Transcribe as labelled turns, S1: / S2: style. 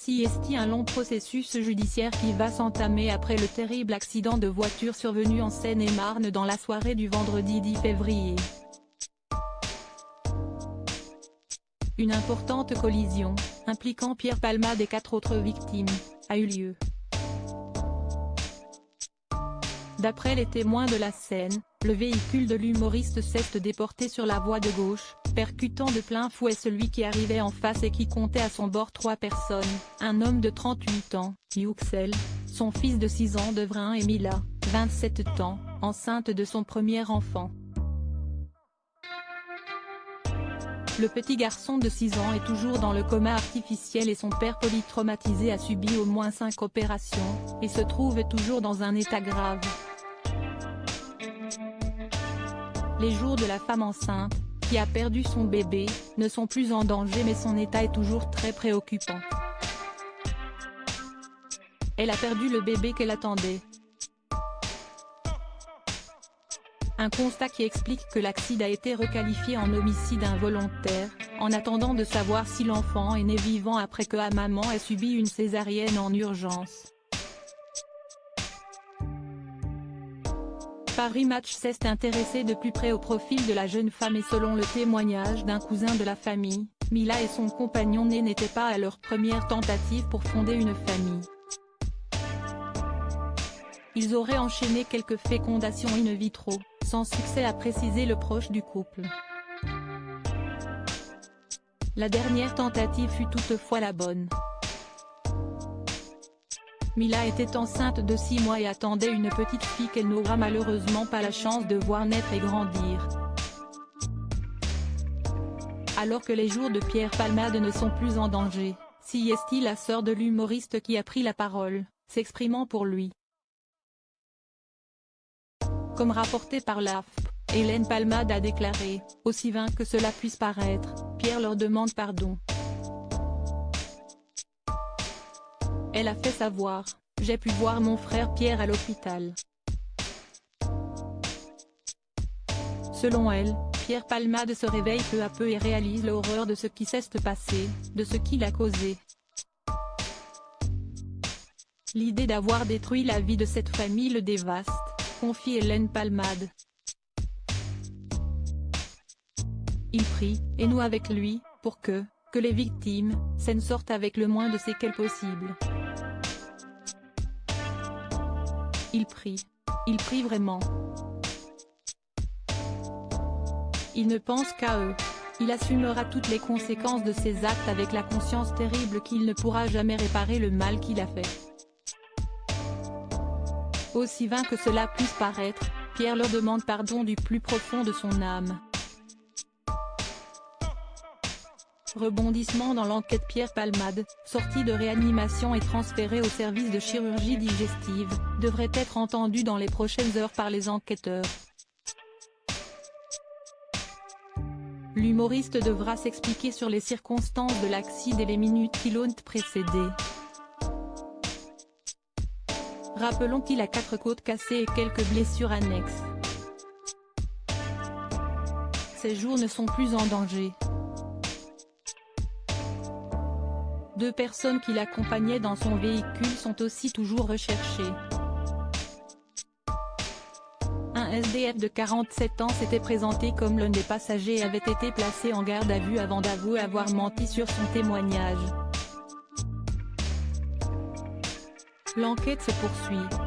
S1: Si est un long processus judiciaire qui va s'entamer après le terrible accident de voiture survenu en Seine-et-Marne dans la soirée du vendredi 10 février. Une importante collision, impliquant Pierre Palmade et 4 autres victimes, a eu lieu. D'après les témoins de la scène, le véhicule de l'humoriste s'est déporté sur la voie de gauche, percutant de plein fouet celui qui arrivait en face et qui comptait à son bord 3 personnes, un homme de 38 ans, Yuxel, son fils de 6 ans Devrin et Mila, 27 ans, enceinte de son premier enfant. Le petit garçon de 6 ans est toujours dans le coma artificiel et son père polytraumatisé a subi au moins 5 opérations, et se trouve toujours dans un état grave. Les jours de la femme enceinte, qui a perdu son bébé, ne sont plus en danger mais son état est toujours très préoccupant. Elle a perdu le bébé qu'elle attendait. Un constat qui explique que l'accident a été requalifié en homicide involontaire, en attendant de savoir si l'enfant est né vivant après que la maman ait subi une césarienne en urgence. Paris Match s'est intéressé de plus près au profil de la jeune femme et selon le témoignage d'un cousin de la famille, Mila et son compagnon né n'étaient pas à leur première tentative pour fonder une famille. Ils auraient enchaîné quelques fécondations in vitro, sans succès a précisé le proche du couple. La dernière tentative fut toutefois la bonne. Mila était enceinte de 6 mois et attendait une petite fille qu'elle n'aura malheureusement pas la chance de voir naître et grandir. Alors que les jours de Pierre Palmade ne sont plus en danger, si est la sœur de l'humoriste qui a pris la parole, s'exprimant pour lui. Comme rapporté par l'AFP, Hélène Palmade a déclaré, aussi vain que cela puisse paraître, Pierre leur demande pardon. Elle a fait savoir, j'ai pu voir mon frère Pierre à l'hôpital. Selon elle, Pierre Palmade se réveille peu à peu et réalise l'horreur de ce qui s'est passé, de ce qui l'a causé. L'idée d'avoir détruit la vie de cette famille le dévaste, confie Hélène Palmade. Il prie, et nous avec lui, pour que les victimes, s'en sortent avec le moins de séquelles possible. Il prie vraiment. Il ne pense qu'à eux. Il assumera toutes les conséquences de ses actes avec la conscience terrible qu'il ne pourra jamais réparer le mal qu'il a fait. Aussi vain que cela puisse paraître, Pierre leur demande pardon du plus profond de son âme. Rebondissement dans l'enquête. Pierre Palmade, sorti de réanimation et transféré au service de chirurgie digestive, devrait être entendu dans les prochaines heures par les enquêteurs. L'humoriste devra s'expliquer sur les circonstances de l'accident et les minutes qui l'ont précédé. Rappelons qu'il a 4 côtes cassées et quelques blessures annexes. Ses jours ne sont plus en danger. 2 personnes qui l'accompagnaient dans son véhicule sont aussi toujours recherchées. Un SDF de 47 ans s'était présenté comme l'un des passagers et avait été placé en garde à vue avant d'avouer avoir menti sur son témoignage. L'enquête se poursuit.